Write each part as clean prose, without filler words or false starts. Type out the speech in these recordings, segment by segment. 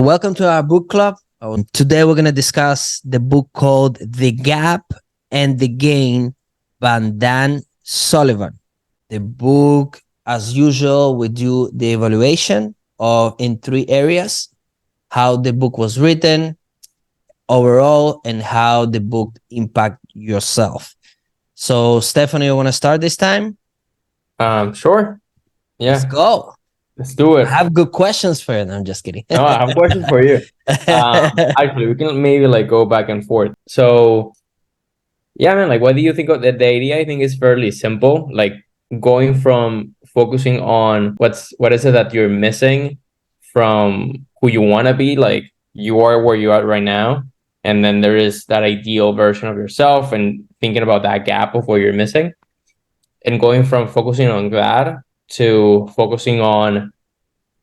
welcome to our book club. Today we're going to discuss the book called The Gap and the Gain by Dan Sullivan. The book, as usual, we do the evaluation of in 3 areas: how the book was written, overall, and how the book impact yourself. So, Stephanie, you want to start this time? Sure. Yeah. Let's go. Let's do I it. have good questions for you. No, I'm just kidding. No, I have a question for you. Actually, we can maybe like go back and forth. So, yeah, man, like, what do you think of the idea? I think is fairly simple. Like going from focusing on what is it that you're missing from who you want to be. Like you are where you are right now, and then there is that ideal version of yourself, and thinking about that gap of what you're missing, and going from focusing on that to focusing on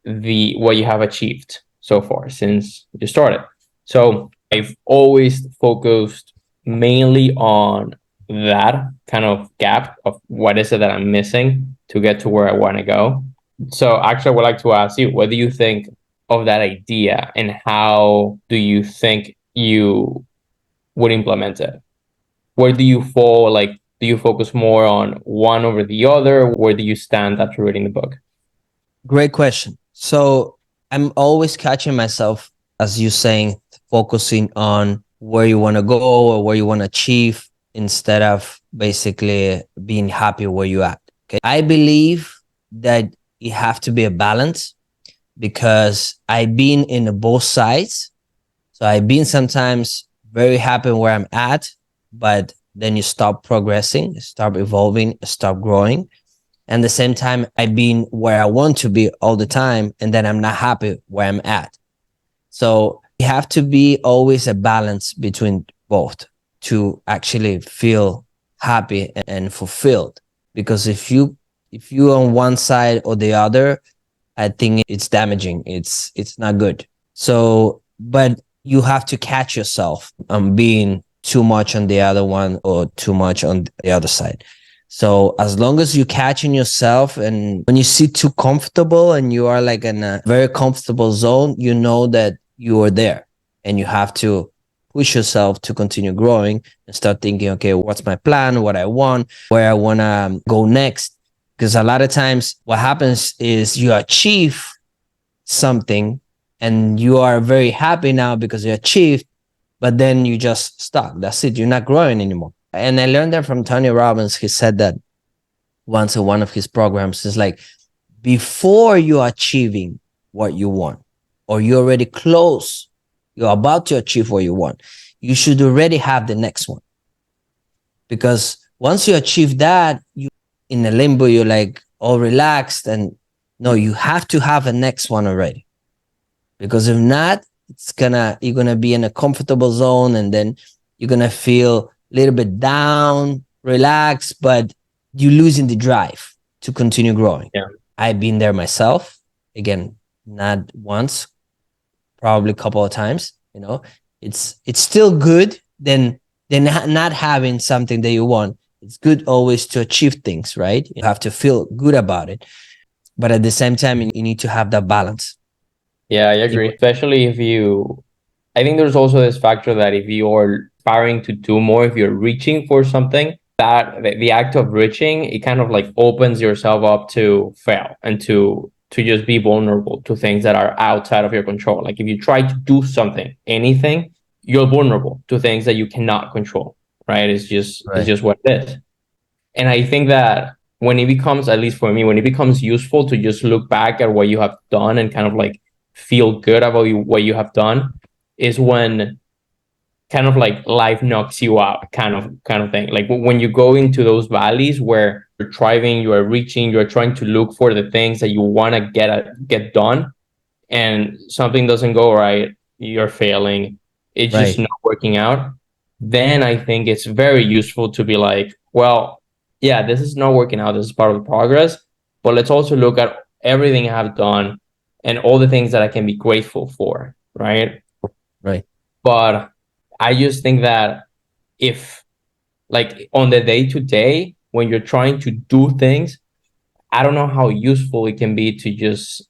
what you have achieved so far since you started. So I've always focused mainly on that kind of gap of what is it that I'm missing to get to where I want to go. So actually, I would like to ask you, what do you think of that idea, and how do you think you would implement it? Where do you fall? Like, do you focus more on one over the other? Where do you stand after reading the book? Great question. So I'm always catching myself, as you saying, focusing on where you want to go or where you want to achieve instead of basically being happy where you at. Okay. I believe that it have to be a balance, because I've been in both sides. So I've been sometimes very happy where I'm at, but then you stop progressing, stop evolving, stop growing. And at the same time, I've been where I want to be all the time, and then I'm not happy where I'm at. So you have to be always a balance between both to actually feel happy and fulfilled. Because if you on one side or the other, I think it's damaging. It's not good. So, but you have to catch yourself on being too much on the other one or too much on the other side. So as long as you catching yourself, and when you see too comfortable and you are like in a very comfortable zone, you know that you are there, and you have to push yourself to continue growing and start thinking, okay, what's my plan, what I want, where I want to go next. Because a lot of times what happens is you achieve something and you are very happy now because you achieved, but then you just stop. That's it. You're not growing anymore. And I learned that from Tony Robbins. He said that once in one of his programs. Is like, before you're achieving what you want, or you're already close, you're about to achieve what you want, you should already have the next one. Because once you achieve that, you in a limbo, you're like all relaxed, and no, you have to have a next one already. Because if not, you're gonna be in a comfortable zone, and then you're gonna feel little bit down, relaxed, but you're losing the drive to continue growing. Yeah. I've been there myself. Again, not once, probably a couple of times. You know, it's still good than not having something that you want. It's good always to achieve things, right? You have to feel good about it, but at the same time, you need to have that balance. Yeah, I agree. Especially I think there's also this factor that if you're aspiring to do more, if you're reaching for something, that the act of reaching, it kind of like opens yourself up to fail and to just be vulnerable to things that are outside of your control. Like if you try to do something, anything, you're vulnerable to things that you cannot control, right? It's just what it is. And I think that when it becomes, at least for me, when it becomes useful to just look back at what you have done and kind of like feel good about what you have done, is when kind of like life knocks you out, kind of thing. Like when you go into those valleys where you're striving, you are reaching, you're trying to look for the things that you want to get done, and something doesn't go right, you're failing, it's just not working out. Then I think it's very useful to be like, well, yeah, this is not working out, this is part of the progress, but let's also look at everything I have done and all the things that I can be grateful for, right? But I just think that if, like, on the day to day, when you're trying to do things, I don't know how useful it can be to just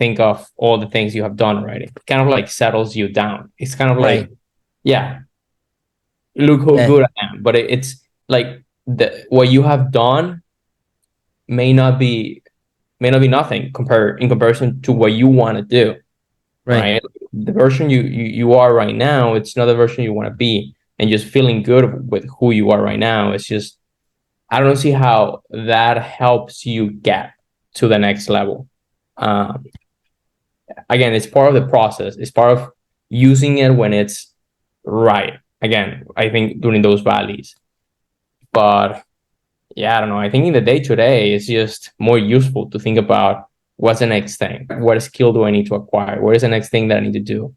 think of all the things you have done already. It kind of like settles you down. It's kind of like, yeah, look how good I am. But it's like what you have done may not be nothing in comparison to what you want to do. Right. The version you are right now, it's not the version you want to be. And just feeling good with who you are right now, it's just, I don't see how that helps you get to the next level. Again, it's part of the process. It's part of using it when it's right. Again, I think during those valleys. But yeah, I don't know. I think in the day to day, it's just more useful to think about what's the next thing? What skill do I need to acquire? What is the next thing that I need to do?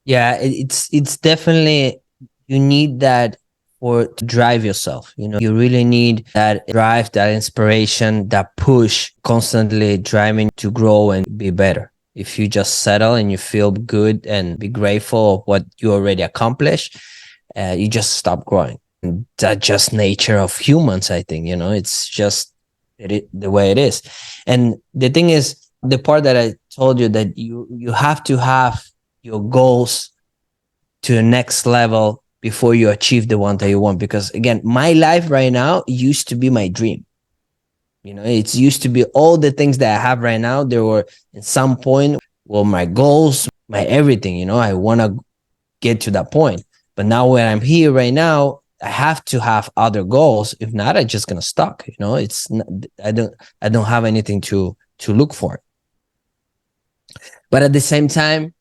Yeah, it's definitely, you need that to drive yourself. You really need that drive, that inspiration, that push, constantly driving to grow and be better. If you just settle and you feel good and be grateful of what you already accomplished, you just stop growing. And that's just nature of humans, I think. It's just the way it is. And the thing is, the part that I told you, that you have to have your goals to the next level before you achieve the one that you want. Because again, my life right now used to be my dream. It's used to be all the things that I have right now. There were at some point, well, my goals, my everything, I want to get to that point. But now when I'm here right now, I have to have other goals. If not, I'm just gonna stuck. It's not, I don't have anything to look for. But at the same time,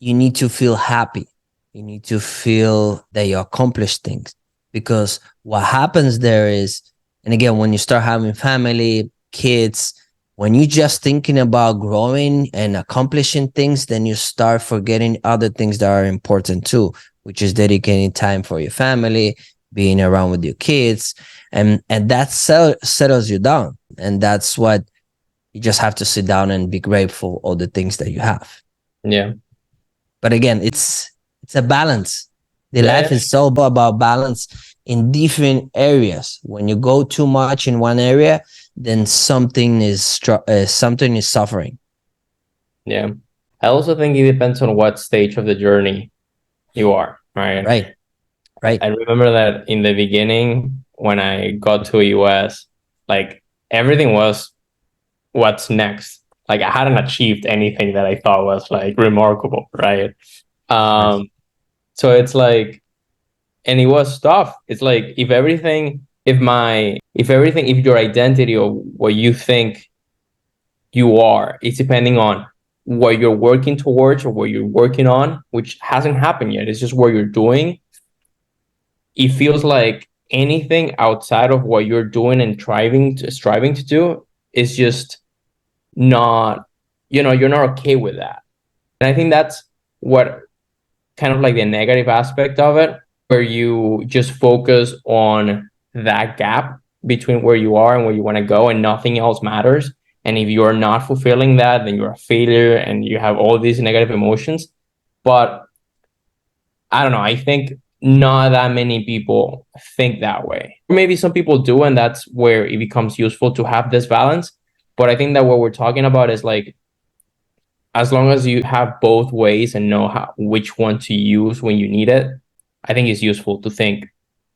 you need to feel happy. You need to feel that you accomplished things, because what happens there is, and again, when you start having family, kids, when you're just thinking about growing and accomplishing things, then you start forgetting other things that are important too, which is dedicating time for your family, being around with your kids, and that settles you down. And that's what you just have to sit down and be grateful for all the things that you have. Yeah. But again, it's a balance. Life is all about balance in different areas. When you go too much in one area, then something is suffering. Yeah. I also think it depends on what stage of the journey you are, right? Right. I remember that in the beginning, when I got to US, like everything was what's next. Like I hadn't achieved anything that I thought was like remarkable, right? So it's like, and it was tough. It's like if your identity or what you think you are, it's depending on what you're working towards or what you're working on, which hasn't happened yet. It's just what you're doing. It feels like anything outside of what you're doing and striving to do is just not, you're not okay with that. And I think that's what kind of like the negative aspect of it, where you just focus on that gap between where you are and where you want to go, and nothing else matters. And if you're not fulfilling that, then you're a failure and you have all these negative emotions. But I don't know, I think not that many people think that way. Maybe some people do, and that's where it becomes useful to have this balance. But I think that what we're talking about is like, as long as you have both ways and know which one to use when you need it, I think it's useful to think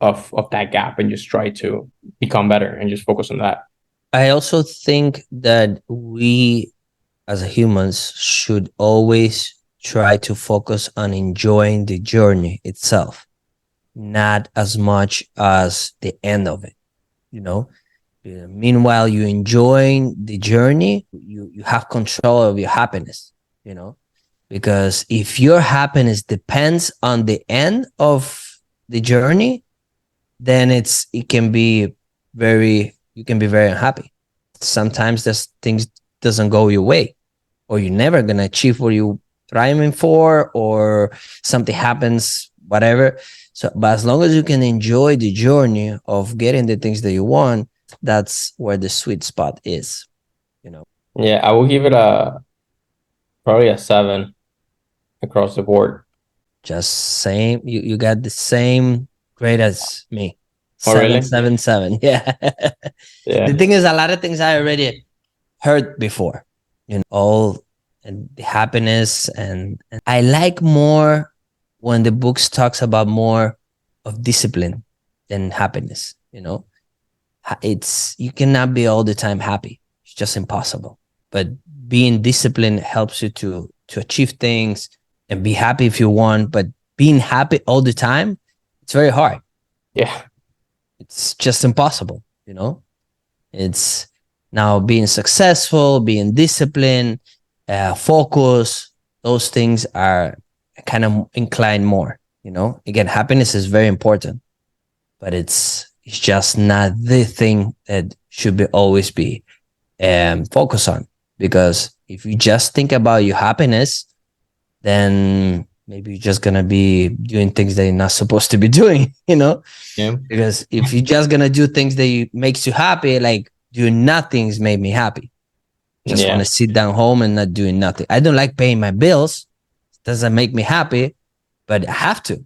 of that gap and just try to become better and just focus on that. I also think that we as humans should always try to focus on enjoying the journey itself, not as much as the end of it. Meanwhile, you enjoying the journey, you have control of your happiness, because if your happiness depends on the end of the journey, then you can be very unhappy. Sometimes things doesn't go your way, or you're never going to achieve what you're trying for, or something happens, whatever. So, but as long as you can enjoy the journey of getting the things that you want, that's where the sweet spot is, Yeah, I will give it probably a 7 across the board. Just same. You got the same grade as me. Oh, really? 7.77. Yeah. Yeah. The thing is, a lot of things I already heard before. All and the happiness. And I like more when the books talks about more of discipline than happiness. It's, you cannot be all the time happy. It's just impossible. But being disciplined helps you to achieve things and be happy if you want. But being happy all the time, it's very hard. Yeah. It's just impossible. It's now being successful, being disciplined, focus. Those things are kind of inclined more. Again, happiness is very important, but it's just not the thing that should be always be focus on. Because if you just think about your happiness, then maybe you're just gonna be doing things that you're not supposed to be doing. Yeah. Because if you're just gonna do things that makes you happy, like doing nothing's made me happy. Just want to sit down home and not doing nothing. I don't like paying my bills. It doesn't make me happy, but I have to.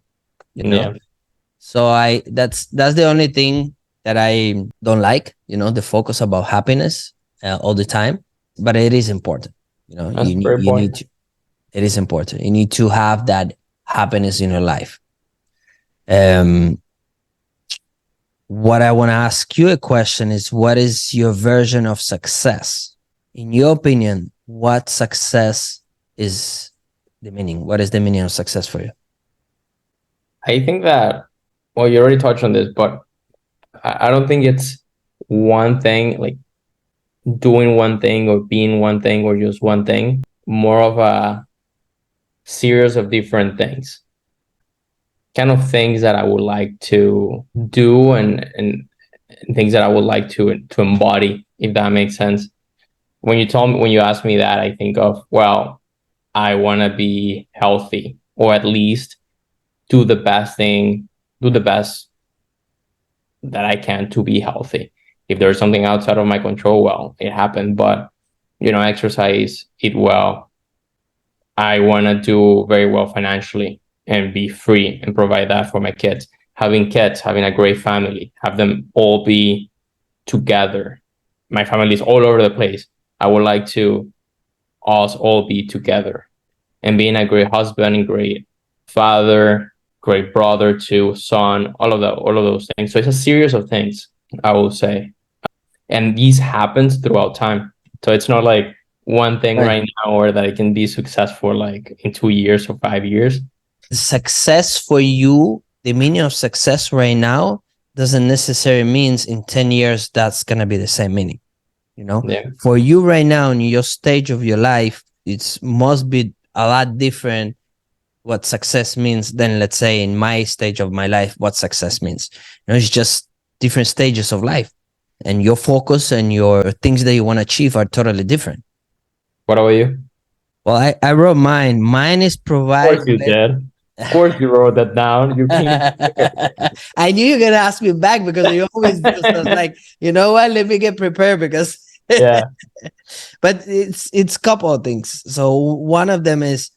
So that's the only thing that I don't like. The focus about happiness all the time. But it is important. That's very you need to. It is important. You need to have that happiness in your life. What I want to ask you a question is, what is your version of success? In your opinion, what success is the meaning? What is the meaning of success for you? I think that, well, you already touched on this, but I don't think it's one thing, like doing one thing or being one thing or just one thing. More of a series of different things, kind of things that I would like to do and things that I would like to embody, if that makes sense. When you ask me that, I think of, well, I want to be healthy, or at least do the best that I can to be healthy. If there's something outside of my control, well, it happened, but exercise, eat well. I want to do very well financially and be free and provide that for my kids. Having kids, having a great family, have them all be together. My family is all over the place. I would like to us all be together, and being a great husband and great father, great brother to son, all of those things. So it's a series of things, I will say. And these happens throughout time. So it's not like one thing right now, or that it can be successful like in 2 years or 5 years. Success for you, the meaning of success right now doesn't necessarily mean in 10 years that's going to be the same meaning. For you right now in your stage of your life, it must be a lot different what success means than, let's say, in my stage of my life, what success means. It's just different stages of life, and your focus and your things that you want to achieve are totally different. What about you? Well, I wrote mine. Mine is provide. Of course you did. Of course you wrote that down. You can't. I knew you were gonna ask me back, because you always do. So like, you know what? Let me get prepared, because But it's couple of things. So one of them is,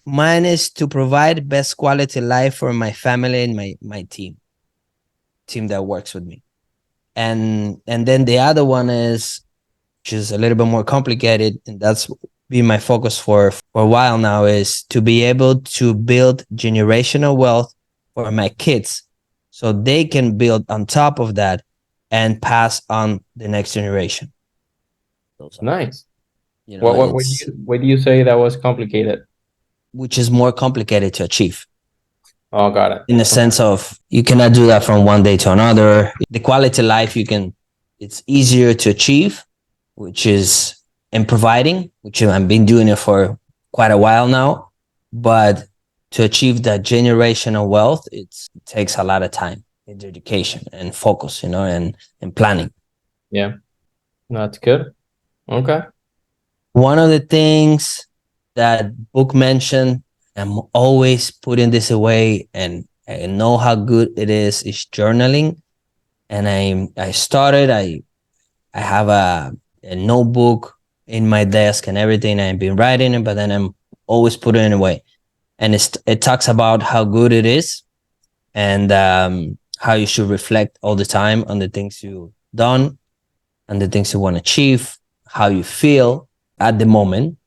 mine is to provide best quality life for my family and my team that works with me. And then the other one is, which is a little bit more complicated, and that's been my focus for a while now, is to be able to build generational wealth for my kids, so they can build on top of that and pass on the next generation. Nice. What do you say that was complicated? Which is more complicated to achieve. Oh, got it. In the sense of, you cannot do that from one day to another. The quality of life it's easier to achieve, which is in providing, which I've been doing it for quite a while now. But to achieve that generational wealth, it takes a lot of time and dedication and focus, and planning. Yeah, that's good. Okay. One of the things that book mentioned, I'm always putting this away, and I know how good it is journaling. And I started, I have a notebook in my desk and everything. I've been writing it, but then I'm always putting it away. And it talks about how good it is, and how you should reflect all the time on the things you've done and the things you want to achieve, how you feel at the moment.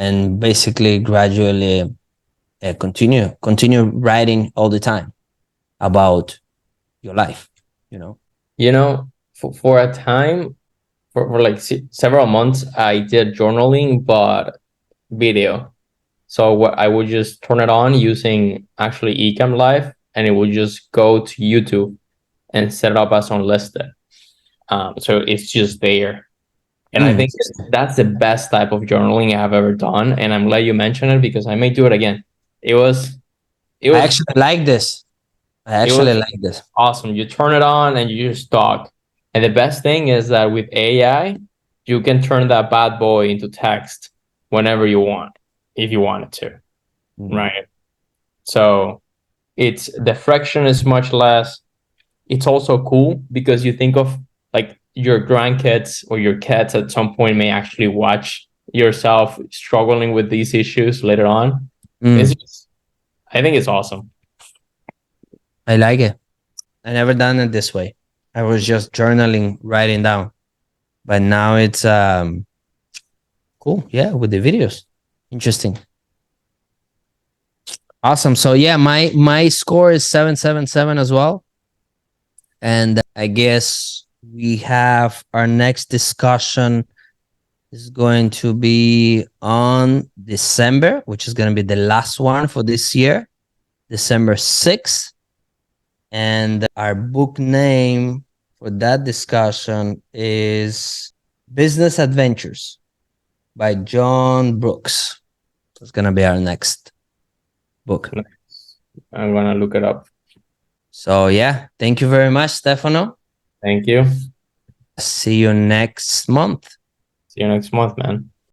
and basically gradually continue writing all the time about your life, you know. For a time, for like several months, I did journaling, but video. So what I would just turn it on using actually Ecamm Live, and it would just go to YouTube and set it up as unlisted. So it's just there. And I think that's the best type of journaling I've ever done. And I'm glad you mentioned it because I may do it again. I actually like this. I actually like this. Awesome. You turn it on and you just talk. And the best thing is that with AI, you can turn that bad boy into text whenever you want, if you wanted to. Right. So the friction is much less. It's also cool because you think of like your grandkids or your kids at some point may actually watch yourself struggling with these issues later on. I think it's awesome. I like it. I never done it this way. I was just journaling, writing down, but now it's cool. Yeah, with the videos. Interesting. Awesome. So yeah, my score is 777 as well. And I guess we have our next discussion is going to be on December, which is going to be the last one for this year, December 6th. And our book name for that discussion is Business Adventures by John Brooks. It's going to be our next book. I'm going to look it up. So yeah, thank you very much, Stefano. Thank you. See you next month. See you next month, man.